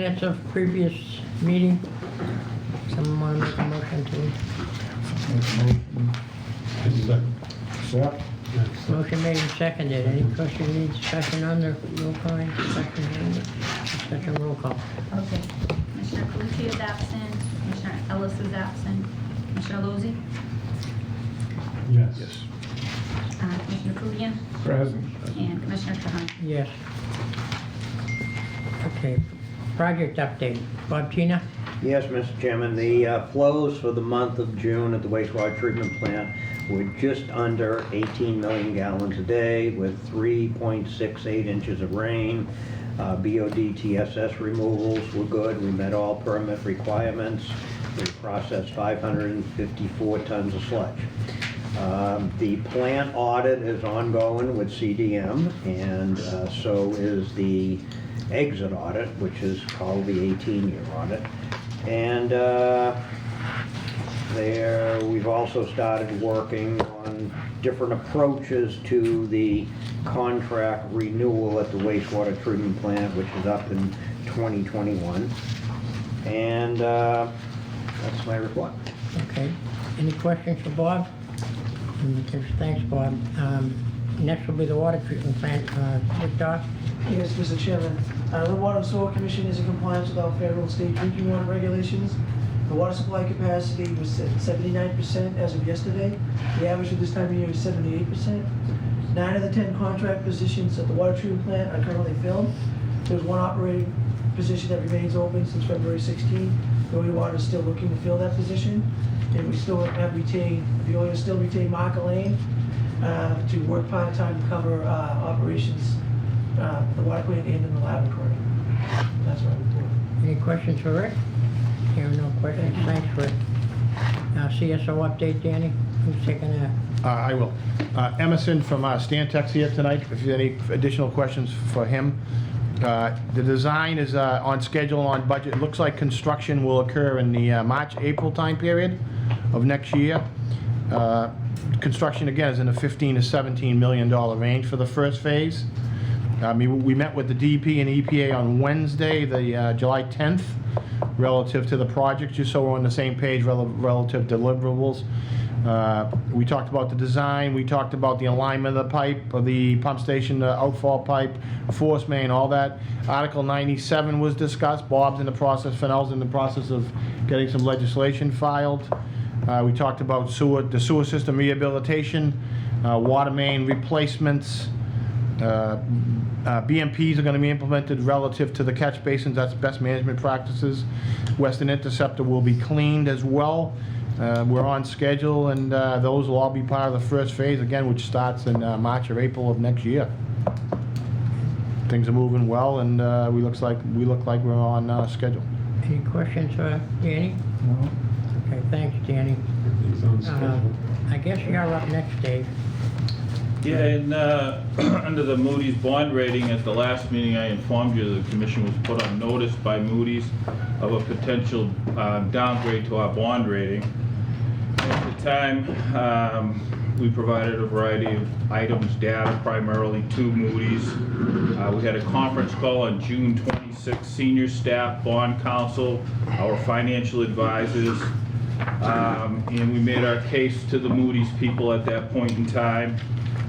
minutes of previous meeting? Someone want to make a motion to? Motion made and seconded. Any question, need discussion on the roll call? Discussion roll call. Okay. Commissioner Calucci is absent. Commissioner Ellis is absent. Commissioner Lozey? Yes. Commissioner Kudian? Present. And Commissioner Trahan? Yes. Okay, project update. Bob Tina? Yes, Mr. Chairman, the flows for the month of June at the wastewater treatment plant were just under 18 million gallons a day with 3.68 inches of rain. BOD TSS removals were good. We met all permit requirements. We processed 554 tons of sludge. The plant audit is ongoing with CDM, and so is the exit audit, which is called the 18-year audit. And we've also started working on different approaches to the contract renewal at the wastewater treatment plant, which is up in 2021. And that's my report. Okay. Any questions for Bob? Thanks, Bob. Next will be the water treatment plant. Victor? Yes, Mr. Chairman. The Water and Sewer Commission is in compliance with our federal and state drinking water regulations. The water supply capacity was at 79% as of yesterday. The average for this time of year is 78%. 9 of the 10 contract positions at the water treatment plant are currently filled. There's one operating position that remains open since February 16. The Oil Water is still looking to fill that position. And we still have retained, the oil still retain Mark Elaine to work part-time to cover operations, the water plant and in the laboratory. That's my report. Any questions for Rick? Hearing no questions, thanks, Rick. CSO update, Danny? Who's taking that? I will. Emerson from Stantec's here tonight, if you have any additional questions for him. The design is on schedule and on budget. It looks like construction will occur in the March-April time period of next year. Construction, again, is in the $15 to $17 million range for the first phase. We met with the DEP and EPA on Wednesday, the July 10th, relative to the project, just so we're on the same page relative deliverables. We talked about the design, we talked about the alignment of the pipe, of the pump station, the outfall pipe, force main, all that. Article 97 was discussed. Bob's in the process, Fennell's in the process of getting some legislation filed. We talked about the sewer system rehabilitation, water main replacements. BMPs are going to be implemented relative to the catch basins. That's best management practices. Western Interceptor will be cleaned as well. We're on schedule, and those will all be part of the first phase, again, which starts in March or April of next year. Things are moving well, and we look like we're on schedule. Any questions for Danny? No. Okay, thanks, Danny. Everything's on schedule. I guess you're up next, Dave. Yeah, and under the Moody's bond rating, at the last meeting I informed you the commission was put on notice by Moody's of a potential downgrade to our bond rating. At the time, we provided a variety of items, data primarily to Moody's. We had a conference call on June 26th, senior staff, bond counsel, our financial advisors, and we made our case to the Moody's people at that point in time.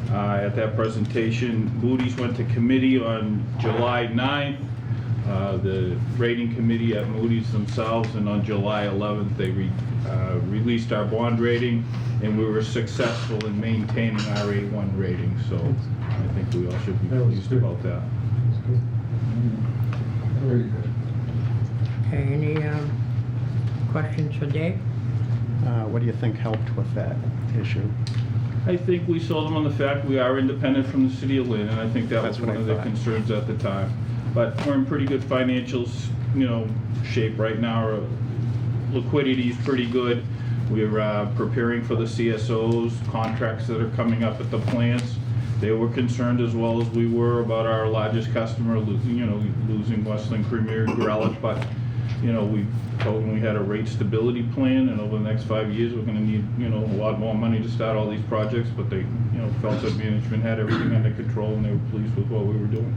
At that presentation, Moody's went to committee on July 9th, the rating committee at Moody's themselves, and on July 11th they released our bond rating, and we were successful in maintaining our A1 rating, so I think we all should be pleased about that. Good. Very good. Okay, any questions for Dave? What do you think helped with that issue? I think we sold them on the fact we are independent from the city of Lynn, and I think that was one of the concerns at the time. But we're in pretty good financial, shape right now. Our liquidity is pretty good. We're preparing for the CSOs, contracts that are coming up at the plants. They were concerned as well as we were about our largest customer, losing Westland Premier Grellick, but we told them we had a rate stability plan, and over the next 5 years we're going to need a lot more money to start all these projects, but they felt that management had everything under control and they were pleased with what we were doing.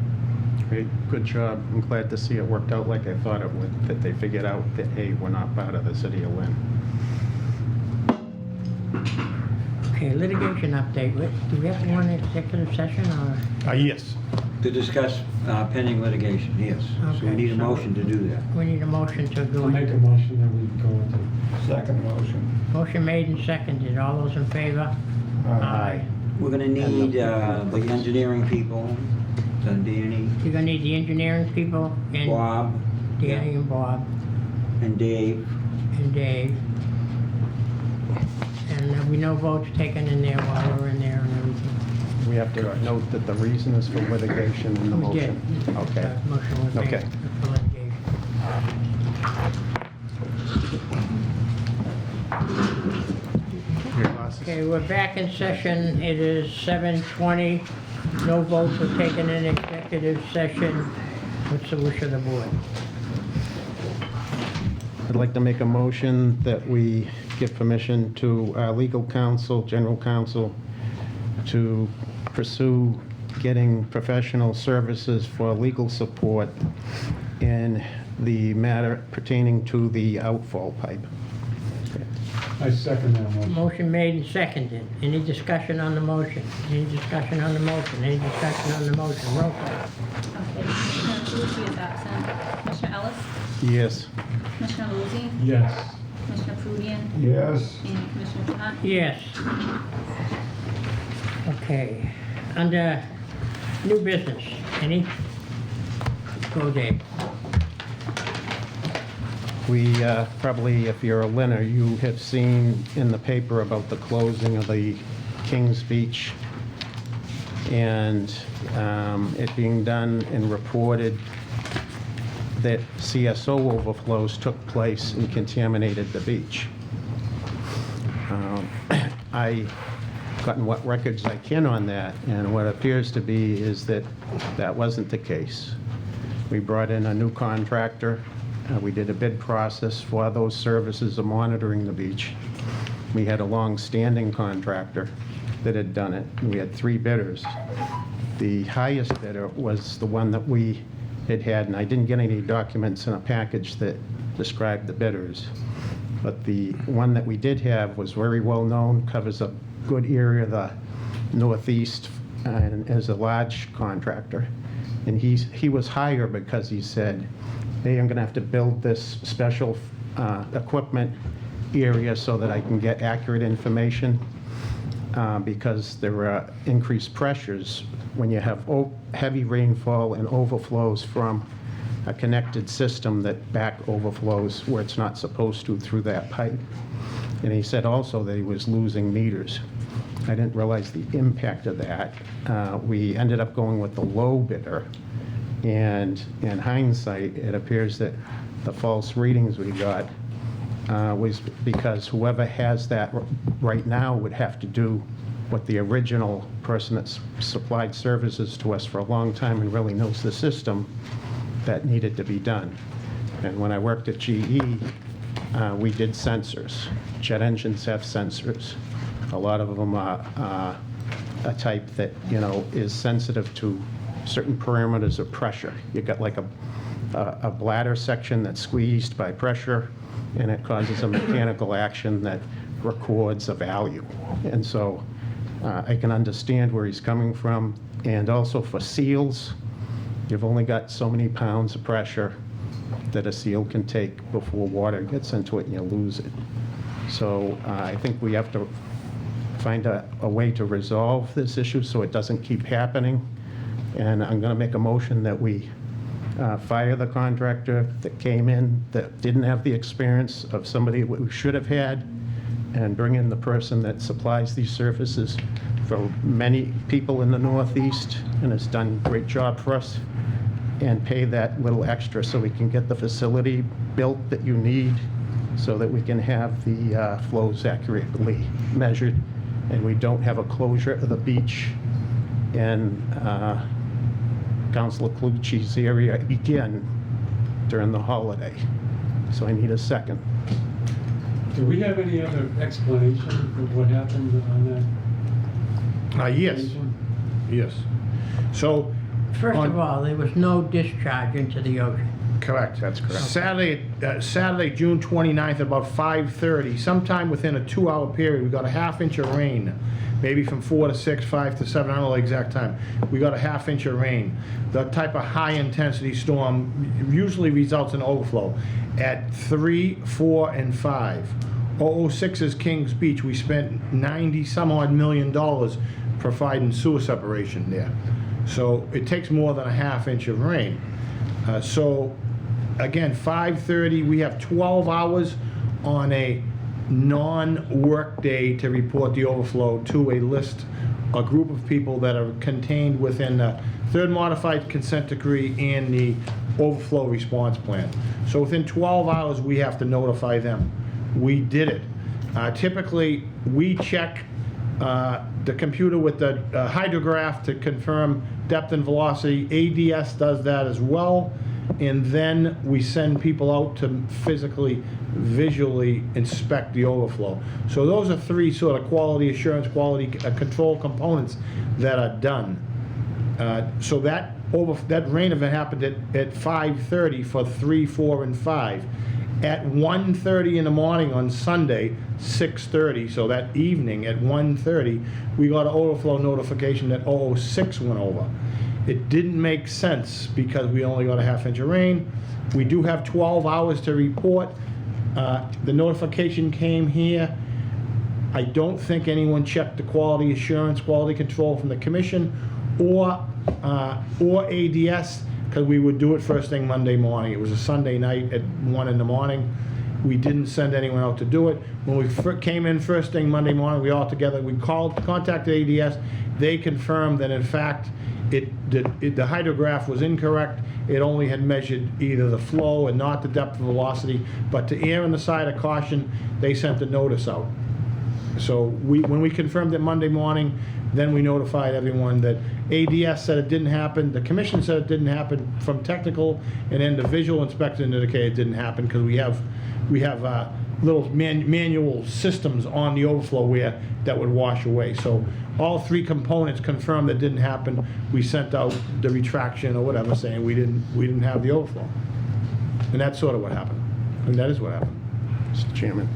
Great, good job. I'm glad to see it worked out like I thought it would, that they figured out that, hey, we're not part of the city of Lynn. Okay, litigation update. Do we have one executive session or? Yes. To discuss pending litigation, yes. So we Okay, need a so- motion to do that. We need a motion to go. I'll make a motion that we go into. Second motion. Motion made and seconded. All those in favor? Aye. We're gonna need the engineering people, Danny, You're gonna need the engineering people and Bob, Danny and Bob and Dave. and Dave. And there'll be no votes taken in there while we're in there and everything. We have to note that the reason is for litigation in the We did. motion. Okay. Motion was made Okay. for litigation. Your glasses? Okay, we're back in session. It is 7:20. No votes were taken in executive session. What's the wish of the board? I'd like to make a motion that we give permission to our legal counsel, general counsel, to pursue getting professional services for legal support in the matter pertaining to the outfall pipe. I second that motion. Motion made and seconded. Any discussion on the motion? Any discussion on the motion? Any discussion on the motion? Roll call. Okay, Commissioner Tucci is absent. Commissioner Ellis? Yes. Commissioner Lozey? Yes. Commissioner Fudian? Yes. And Commissioner Trahan? Yes. Okay. Under new business, any? Go, Dave. We probably, if you're a Linner, you have seen in the paper about the closing of the Kings Beach and it being done and reported that CSO overflows took place and contaminated the beach. I gotten what records I can on that, and what appears to be is that that wasn't the case. We brought in a new contractor. We did a bid process for those services of monitoring the beach. We had a long-standing contractor that had done it. We had 3 bidders. The highest bidder was the one that we had, and I didn't get any documents in a package that described the bidders. But the one that we did have was very well-known, covers a good area of the Northeast, and is a large contractor. And he was higher because he said, hey, I'm gonna have to build this special equipment area so that I can get accurate information because there are increased pressures when you have heavy rainfall and overflows from a connected system that back overflows where it's not supposed to through that pipe. And he said also that he was losing meters. I didn't realize the impact of that. We ended up going with the low bidder. And in hindsight, it appears that the false readings we got was because whoever has that right now would have to do what the original person that's supplied services to us for a long time and really knows the system that needed to be done. And when I worked at GE, we did sensors. Jet engines have sensors. A lot of them are a type that, you know, is sensitive to certain parameters of pressure. You got like a bladder section that's squeezed by pressure, and it causes a mechanical action that records a value. And so I can understand where he's coming from. And also for seals, you've only got so many pounds of pressure that a seal can take before water gets into it and you lose it. So I think we have to find a way to resolve this issue so it doesn't keep happening. And I'm going to make a motion that we fire the contractor that came in that didn't have the experience of somebody we should have had, and bring in the person that supplies these services for many people in the Northeast and has done a great job for us, and pay that little extra so we can get the facility built that you need so that we can have the flows accurately measured and we don't have a closure of the beach in Councilor Clucci's area again during the holiday. So I need a second. Do we have any other explanation for what happened on that? Yes. occasion? Yes. So First of all, there was no discharge into the ocean. Correct. That's correct. Saturday, June 29th, at about 5:30, sometime within a 2-hour period, we got a ½ inch of rain, maybe from 4 to 6, 5 to 7, I don't know the exact time. We got a ½ inch of rain. The type of high-intensity storm usually results in overflow at 3, 4, and 5. 006 is Kings Beach. We spent 90-some-odd million dollars providing sewer separation there. So it takes more than a ½ inch of rain. So again, 5:30, we have 12 hours on a non-work day to report the overflow to a group of people that are contained within the third modified consent decree and the overflow response plan. So within 12 hours, we have to notify them. We did it. Typically, we check the computer with the hydrograph to confirm depth and velocity. ADS does that as well. And then we send people out to physically, visually inspect the overflow. So those are 3 sort of quality assurance, quality control components that are done. So that rain event happened at 5:30 for 3, 4, and 5. At 1:30 in the morning on Sunday, 6:30, so that evening at 1:30, we got an overflow notification that 006 went over. It didn't make sense because we only got a ½ inch of rain. We do have 12 hours to report. The notification came here. I don't think anyone checked the quality assurance, quality control from the commission or ADS, because we would do it first thing Monday morning. It was a Sunday night at 1 in the morning. We didn't send anyone out to do it. When we came in first thing Monday morning, we all together, we contacted ADS. They confirmed that in fact, the hydrograph was incorrect. It only had measured either the flow and not the depth of velocity. But to err on the side of caution, they sent a notice out. So when we confirmed it Monday morning, then we notified everyone that ADS said it didn't happen, the commission said it didn't happen from technical, and then the visual inspector indicated it didn't happen because we have little manual systems on the overflow where that would wash away. So all 3 components confirmed that didn't happen. We sent out the retraction or whatever saying we didn't have the overflow. And that's sort of what happened. And that is what happened. Mr. Chairman,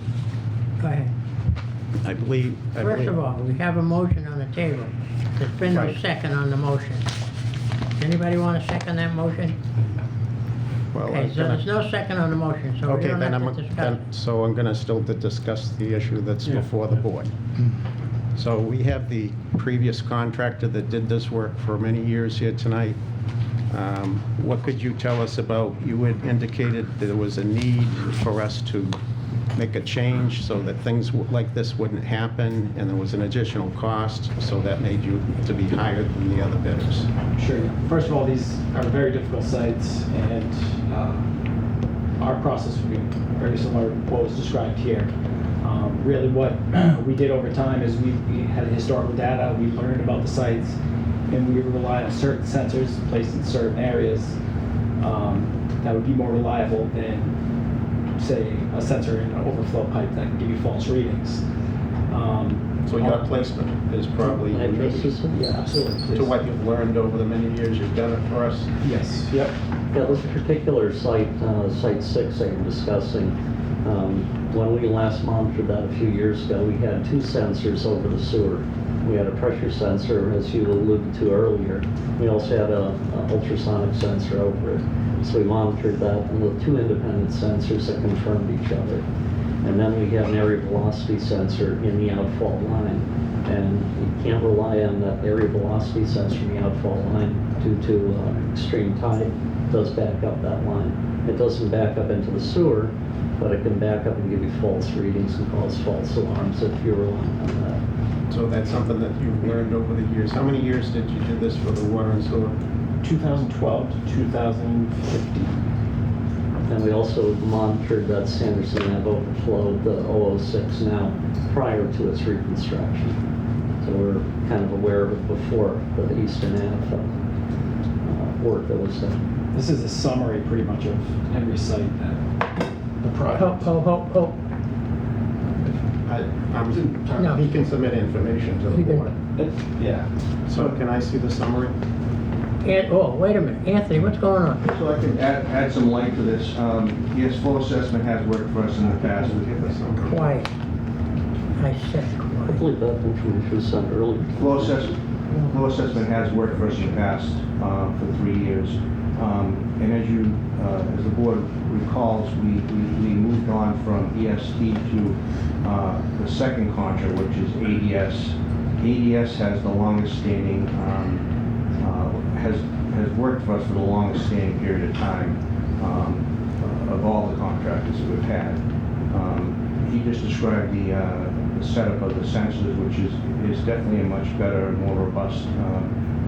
Go ahead. I believe... First of all, we have a motion on the table. There's been no Right. second on the motion. Anybody want to second that motion? Well, Okay, so there's no second on the motion, so we Okay, don't then have to discuss. so I'm going to still discuss the issue that's Yeah. before the board. So we have the previous contractor that did this work for many years here tonight. What could you tell us about, you had indicated that there was a need for us to make a change so that things like this wouldn't happen, and there was an additional cost, so that made you to be higher than the other bidders. Sure. First of all, these are very difficult sites, and our process would be very similar to what was described here. Really what we did over time is we had historical data, we learned about the sites, and we relied on certain sensors placed in certain areas that would be more reliable than, say, a sensor in an overflow pipe that can give you false readings. So your placement is probably unique Yeah, absolutely. to what you've learned over the many years you've done it for us. Yes, yep. Yeah, this particular site, Site 6 that you're discussing, when we last monitored that a few years ago, we had 2 sensors over the sewer. We had a pressure sensor, as you alluded to earlier. We also had a ultrasonic sensor over it. So we monitored that, and the 2 independent sensors that confirmed each other. And then we have an area velocity sensor in the outfall line. And you can't rely on that area velocity sensor in the outfall line due to extreme tide. It does back up that line. It doesn't back up into the sewer, but it can back up and give you false readings and cause false alarms if you're relying on that. So that's something that you've learned over the years. How many years did you do this for the water and sewer? 2012 to 2015. And we also monitored that Sanderson Ave overflow, the 006 now, prior to its reconstruction. So we're kind of aware of it before the Eastern Ave work that was done. This is a summary pretty much of every site that the project. No. He can submit information to the He can. board. Yeah. So can I see the summary? Oh, wait a minute, Anthony, what's going on? So I can add some light to this. Yes, flow assessment has worked for us in the past. Quiet. I said I quiet. believe that information was sent earlier. Flow assessment has worked for us in the past for 3 years. And as the board recalls, we moved on from EST to the second contract, which is ADS. ADS has the longest standing, has worked for us for the longest standing period of time of all the contractors that we've had. He just described the setup of the sensors, which is definitely a much better and more robust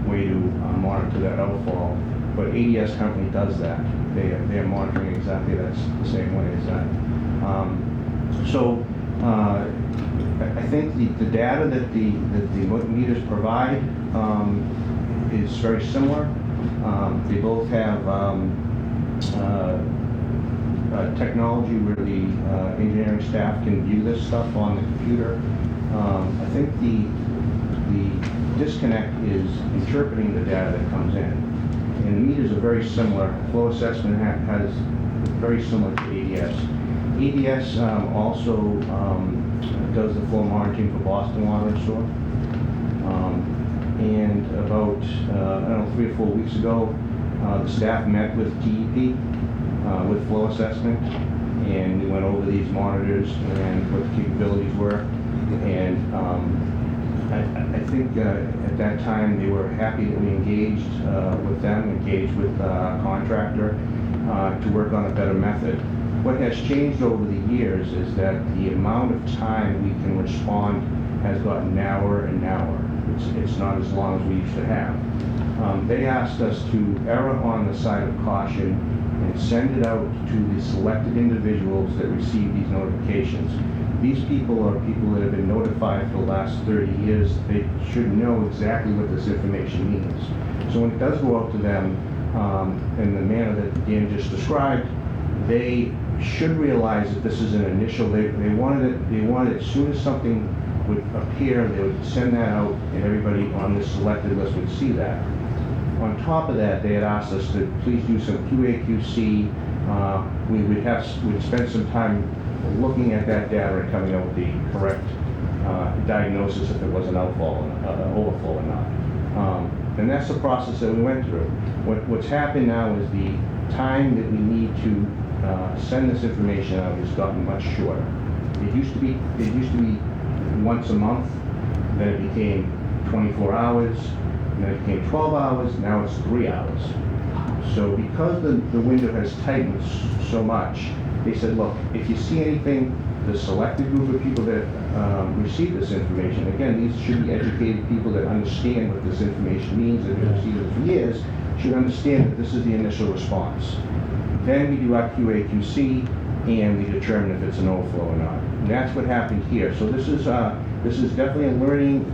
way to monitor that outfall. But ADS company does that. They are monitoring exactly that's the same way as that. I think the data that the meters provide is very similar. They both have technology where the engineering staff can view this stuff on the computer. I think the disconnect is interpreting the data that comes in. And the meters are very similar. Flow assessment has very similar to ADS. ADS also does the flow monitoring for Boston Water and Sewer. And about, 3 or 4 weeks ago, the staff met with DEP, with flow assessment, and we went over these monitors and what the capabilities were. And I think at that time they were happy that we engaged with them, engaged with a contractor to work on a better method. What has changed over the years is that the amount of time we can respond has gotten narrower and narrower. It's not as long as we used to have. They asked us to err on the side of caution and send it out to the selected individuals that receive these notifications. These people are people that have been notified for the last 30 years. They should know exactly what this information means. So when it does go out to them in the manner that Dan just described, they should realize that this is an initial. They wanted it as soon as something would appear, they would send that out, and everybody on this selected list would see that. On top of that, they had asked us to please do some QA/QC. We'd spend some time looking at that data and coming up with the correct diagnosis if it was an outfall, overflow or not. And that's the process that we went through. What's happened now is the time that we need to send this information out has gotten much shorter. It used to be once a month, then it became 24 hours, and then it became 12 hours, now it's 3 hours. So because the window has tightened so much, they said, look, if you see anything, the selected group of people that receive this information, again, these should be educated people that understand what this information means, that have received it for years, should understand that this is the initial response. Then we do our QA/QC, and we determine if it's an overflow or not. And that's what happened here. So this is definitely a learning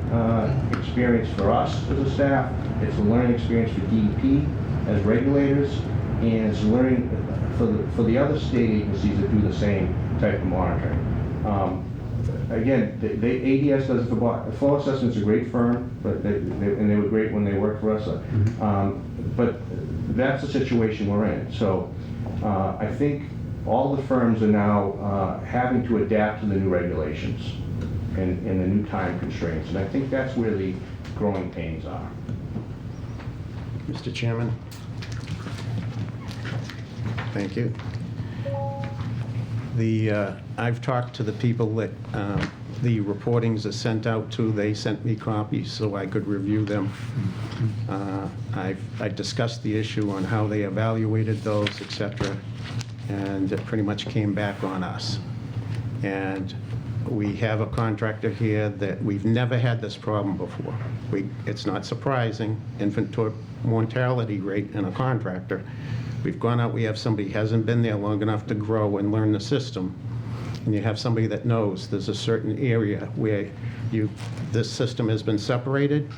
experience for us as a staff. It's a learning experience for DEP as regulators, and it's learning for the other state agencies that do the same type of monitoring. Again, ADS does it for Flow Assessment's a great firm, but they were great when they worked for us. But that's the situation we're in. So I think all the firms are now having to adapt to the new regulations and the new time constraints, and I think that's where the growing pains are. Mr. Chairman. Thank you. I've talked to the people that the reportings are sent out to. They sent me copies so I could review them. I discussed the issue on how they evaluated those, etc., and it pretty much came back on us. And we have a contractor here that we've never had this problem before. It's not surprising, infant mortality rate in a contractor. We've gone out, we have somebody who hasn't been there long enough to grow and learn the system. And you have somebody that knows there's a certain area where this system has been separated.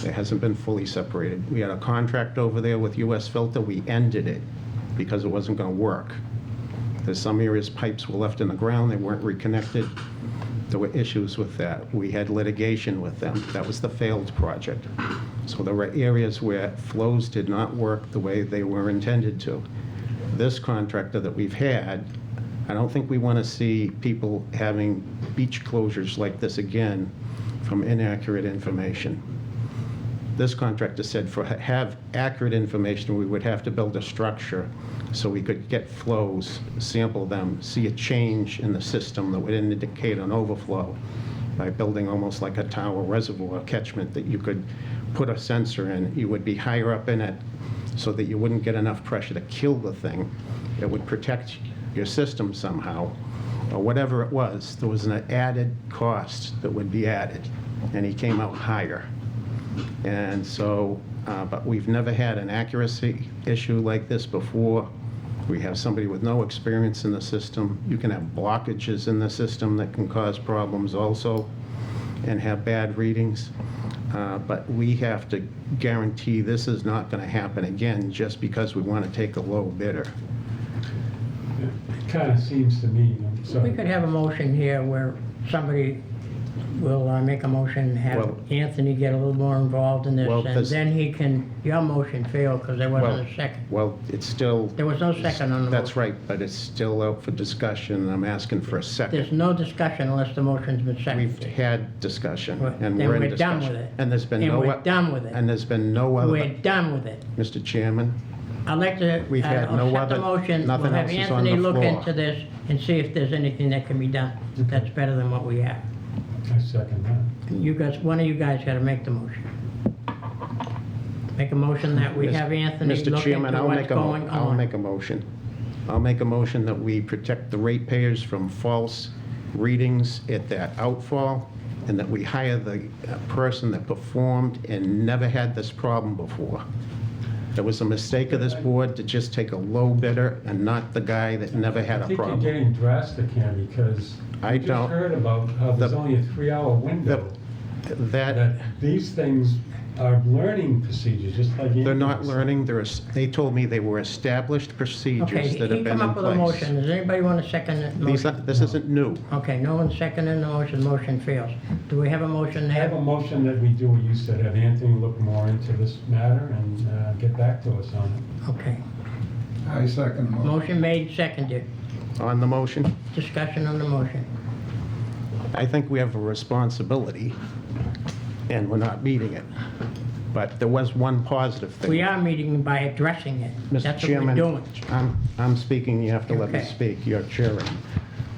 It hasn't been fully separated. We had a contract over there with US Filter. We ended it because it wasn't going to work. There's some areas pipes were left in the ground. They weren't reconnected. There were issues with that. We had litigation with them. That was the failed project. So there were areas where flows did not work the way they were intended to. This contractor that we've had, I don't think we want to see people having beach closures like this again from inaccurate information. This contractor said for have accurate information, we would have to build a structure so we could get flows, sample them, see a change in the system that would indicate an overflow by building almost like a tower reservoir catchment that you could put a sensor in. You would be higher up in it so that you wouldn't get enough pressure to kill the thing. It would protect your system somehow, or whatever it was. There was an added cost that would be added, and he came out higher. And so, but we've never had an accuracy issue like this before. We have somebody with no experience in the system. You can have blockages in the system that can cause problems also and have bad readings. But we have to guarantee this is not going to happen again just because we want to take a low bidder. It kind of seems to me, I'm sorry. We could have a motion here where somebody will make a motion, and have Well- Anthony get a little more involved in this, Well, and this- then he can, your motion failed because there wasn't Well- a second. Well, it's still... There was no second on the That's motion. right, but it's still out for discussion, and I'm asking for a There's second. no discussion unless the motion's been We've seconded. had discussion, Well, and then we're in we're done discussion. with it. And there's been And no... we're done with it. And there's been no other... We're done with it. Mr. Chairman, I'd like to, We've had no accept the other- motion, nothing we'll have else is on Anthony the look floor. into this and see if there's anything that can be done that's better than what we have. I second that. You guys, one of you guys gotta make the motion. Make a motion that we have Anthony Mr. look Chairman, into I'll what's make a, going I'll on. make a motion. I'll make a motion that we protect the ratepayers from false readings at that outfall, and that we hire the person that performed and never had this problem before. It was a mistake of this board to just take a low bidder and not the guy that never had I a think you're problem. getting drastic here, because I we just don't- heard about how there's the- only a 3-hour window. That, That these things are learning procedures, just like... they're not Anthony said. learning, they told me they were established Okay, procedures he that have been come in up with a place. motion, does anybody want to second that These, motion? this isn't new. Okay, no one seconding the motion, motion fails. Do we have a motion I have a there? motion that we do what you said, have Anthony look more into this matter and get back to us on it. Okay, I second the motion. motion made, seconded, On the motion, discussion on the motion. I think we have a responsibility, and we're not meeting it. But there was one positive thing. We are meeting by addressing it, Mr. that's what we're Chairman, doing. I'm speaking, you have to let me Okay. speak, you're chairing.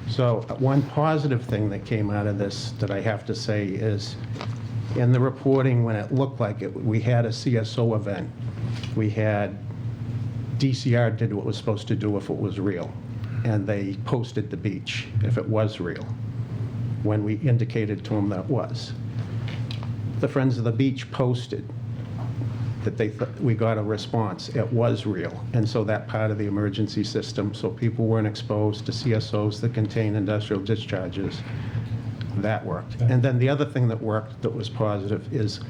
So one positive thing that came out of this that I have to say is, in the reporting, when it looked like it, we had a CSO event. We had, DCR did what it was supposed to do if it was real, and they posted the beach if it was real, when we indicated to them that was. The Friends of the Beach posted that we got a response, it was real. And so that part of the emergency system, so people weren't exposed to CSOs that contain industrial discharges, that worked. And then the other thing that worked that was positive is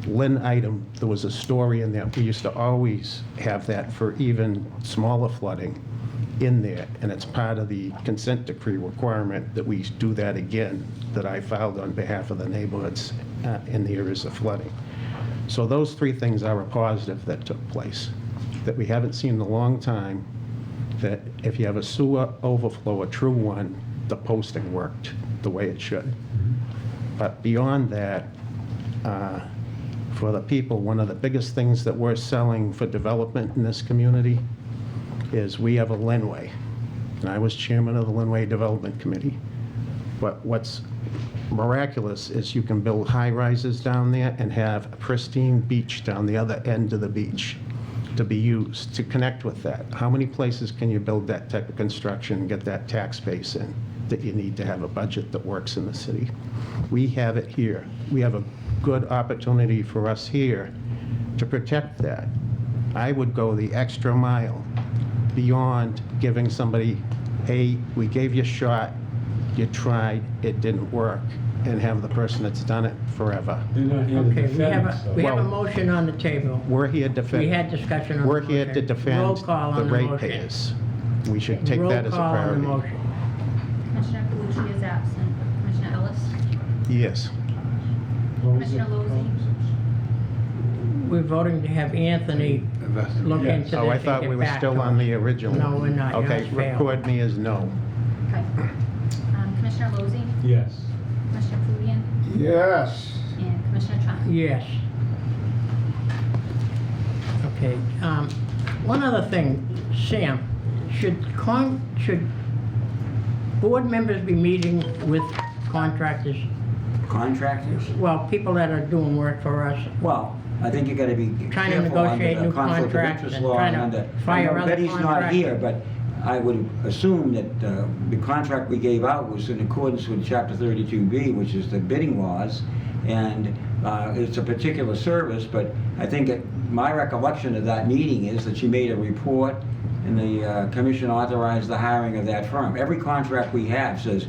Lynn item, there was a story in there. We used to always have that for even smaller flooding in there, and it's part of the consent decree requirement that we do that again, that I filed on behalf of the neighborhoods in the areas of flooding. So those three things are a positive that took place, that we haven't seen in a long time, that if you have a sewer overflow, a true one, the posting worked the way it should. But beyond that, for the people, one of the biggest things that we're selling for development in this community is we have a Linway, and I was chairman of the Linway Development Committee. But what's miraculous is you can build high-rises down there and have a pristine beach down the other end of the beach to be used to connect with that. How many places can you build that type of construction and get that tax base in that you need to have a budget that works in the city? We have it here. We have a good opportunity for us here to protect that. I would go the extra mile beyond giving somebody, hey, we gave you a shot, you tried, it didn't work, and have the person that's done it forever. They're not here to Okay, defend us, we have a Well- motion on the table. We're here to defend. We had discussion on the We're motion. here to defend Roll call the on the motion. ratepayers. We should take that as a Roll call on the priority. motion. Commissioner Calucci is absent. Commissioner Ellis? Yes. Commissioner Lozey? We're voting to have Anthony look into this Oh, I and thought get we were back still to on us. the original. No, we're not. Okay, Yours failed. record me as no. Okay. Commissioner Lozey? Yes. Commissioner Fudian? Yes. And Commissioner Trump? Yes. Okay, one other thing, Sam, should board members be meeting with contractors? Contractors? Well, people that are doing work for us, Well, I think you gotta be Trying to careful under negotiate the new conflict of contracts interest and law trying and to under. fire I know other Betty's not contractors. here, but I would assume that the contract we gave out was in accordance with Chapter 32B, which is the bidding laws, and it's a particular service, but I think my recollection of that meeting is that she made a report and the commission authorized the hiring of that firm. Every contract we have says,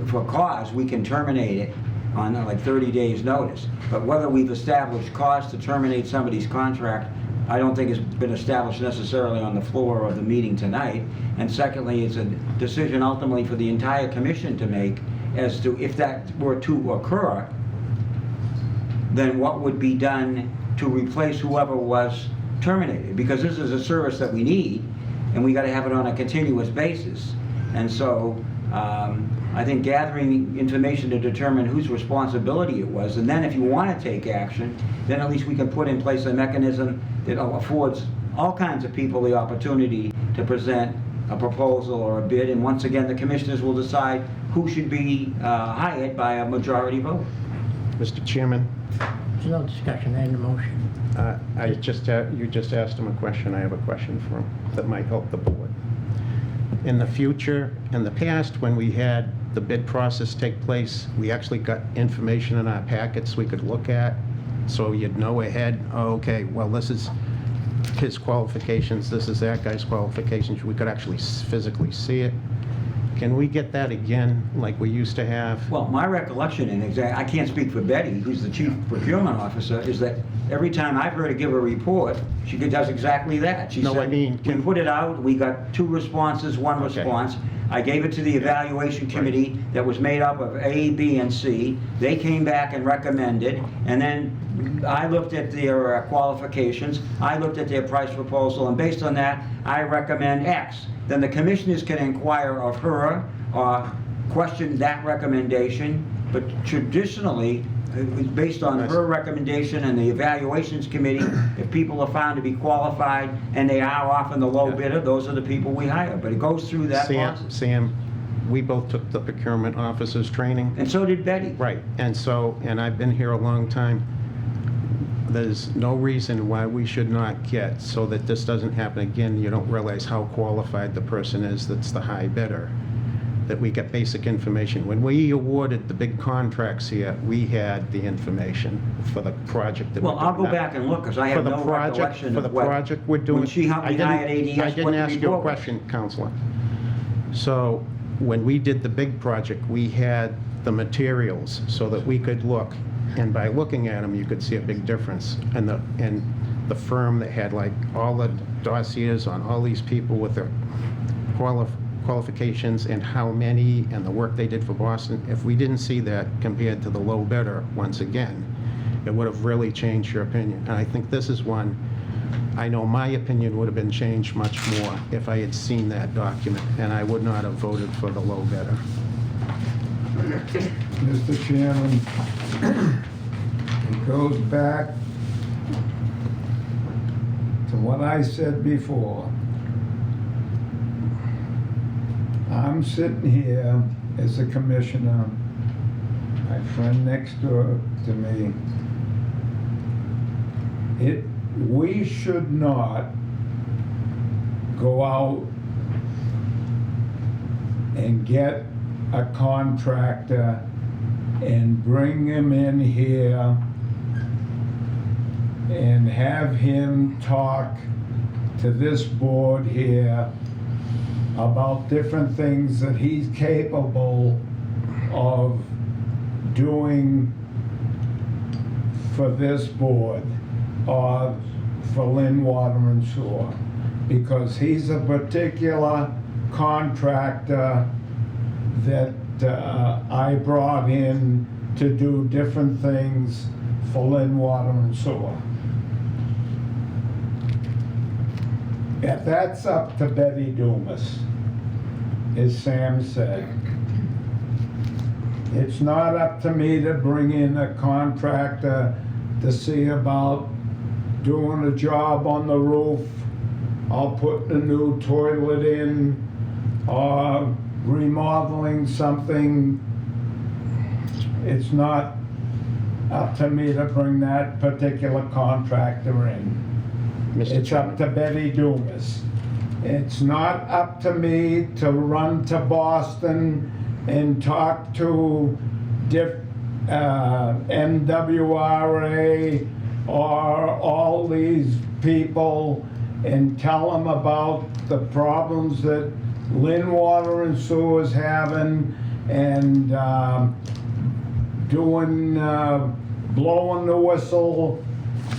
for cause, we can terminate it on like 30 days' notice. But whether we've established cause to terminate somebody's contract, I don't think has been established necessarily on the floor of the meeting tonight. And secondly, it's a decision ultimately for the entire commission to make as to if that were to occur, then what would be done to replace whoever was terminated? Because this is a service that we need, and we got to have it on a continuous basis. And so I think gathering information to determine whose responsibility it was, and then if you want to take action, then at least we can put in place a mechanism that affords all kinds of people the opportunity to present a proposal or a bid, and once again, the commissioners will decide who should be hired by a majority vote. Mr. Chairman, there's no discussion, and a motion. you just asked him a question. I have a question for him that might help the board. In the future, in the past, when we had the bid process take place, we actually got information in our packets we could look at, so you'd know ahead, oh, okay, well, this is his qualifications, this is that guy's qualifications. We could actually physically see it. Can we get that again, like we used to have? Well, my recollection, and I can't speak for Betty, who's the chief procurement officer, is that every time I've heard her give a report, she does exactly that. She No, said, I mean, we put it out, we got 2 responses, 1 Okay. response. I gave it to the evaluation committee that was made up of A, B, and C. They came back and recommended, and then I looked at their qualifications, I looked at their price proposal, and based on that, I recommend X. Then the commissioners can inquire of her or question that recommendation, but traditionally, it's based on her recommendation and the evaluations committee. If people are found to be qualified and they are often the low bidder, those are the people we hire. But it goes through that process. Sam, we both took the procurement officers training. And so did Betty. Right, and I've been here a long time. There's no reason why we should not get, so that this doesn't happen again, you don't realize how qualified the person is that's the high bidder, that we get basic information. When we awarded the big contracts here, we had the information for the project that we're Well, doing I'll go now. back and look, because I have no recollection For the of what... project we're doing. When she helped me hire at ADS, I what didn't the ask you a report was. question, Counselor. So, when we did the big project, we had the materials so that we could look, and by looking at them, you could see a big difference. And the firm that had like all the dossiers on all these people with their qualifications and how many and the work they did for Boston, if we didn't see that compared to the low bidder, once again, it would have really changed your opinion. And I think this is one, I know my opinion would have been changed much more if I had seen that document, and I would not have voted for the low bidder. Mr. Chairman, it goes back to what I said before. I'm sitting here as a commissioner, my friend next door to me. We should not go out and get a contractor and bring him in here and have him talk to this board here about different things that he's capable of doing for this board or for Lynn Water and Sewer, because he's a particular contractor that I brought in to do different things for Lynn Water and Sewer. If that's up to Betty Dumas, as Sam said, it's not up to me to bring in a contractor to see about doing a job on the roof, or putting a new toilet in, or remodeling something. It's not up to me to bring that particular contractor in. Mr. It's up to Betty Dumas. It's not up to me to run to Boston and talk to MWRA or all these people and tell them about the problems that Lynn Water and Sewer is having, and blowing the whistle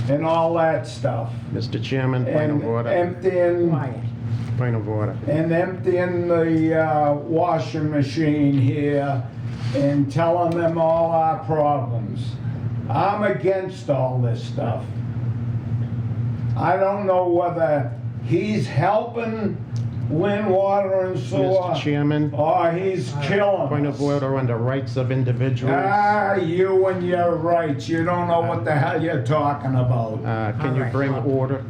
and all that stuff. Mr. Chairman, point And of order. emptying, Quiet. Point of order. and emptying the washing machine here and telling them all our problems. I'm against all this stuff. I don't know whether he's helping Lynn Water and Sewer Mr. Chairman, or he's killing point us. of order on the rights of individuals. Ah, you and your rights. You don't know what the hell you're talking about. Can you All right. bring order?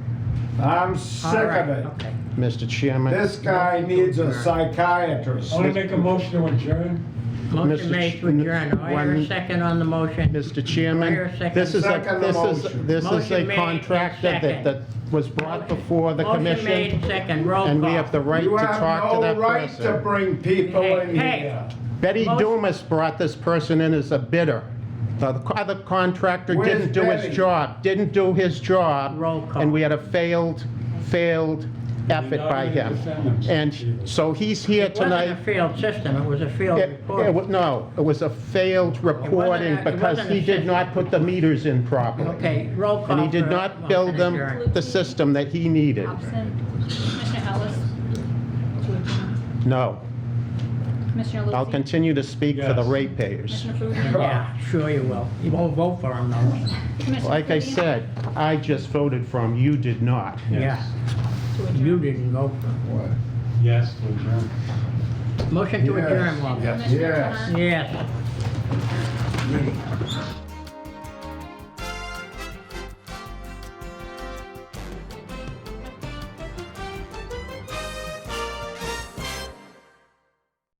I'm All sick right, of it. okay. Mr. Chairman? This guy needs a psychiatrist. I want to make a motion to adjourn. Motion Mr. made to adjourn. Do I hear a one- second on the motion? Mr. Do I Chairman, hear a second? this is Second the motion. this is Motion a made and contractor second. that was brought before the Motion made, commission, second, roll call. and we have the right to You talk to have that no right to person. bring people Hey, in hey. here. Betty Motion- Dumas brought this person in as a bidder. The other contractor Where's didn't do Betty? his job, didn't do his job. Roll call. And we had a failed effort by him. And so he's here It wasn't tonight. a failed system, it was a failed report. No, it was a failed reporting it because wasn't a he did not system. put the meters in properly. Okay, roll call. And he did for not motion build them adjourned. the system that he needed. Absent. Commissioner Ellis? To adjourn. No. Commissioner Lucy? I'll continue to speak for the Yes. ratepayers. Commissioner Fuji? Yeah, sure you will. You won't vote for him though. Commissioner Like I Fuji? said, I just voted for him, you did not. Yeah, To adjourn. you didn't vote for him. Yes, to adjourn. Motion to Yes. adjourn, Walter. Commissioner Yes. Trahan? Yes.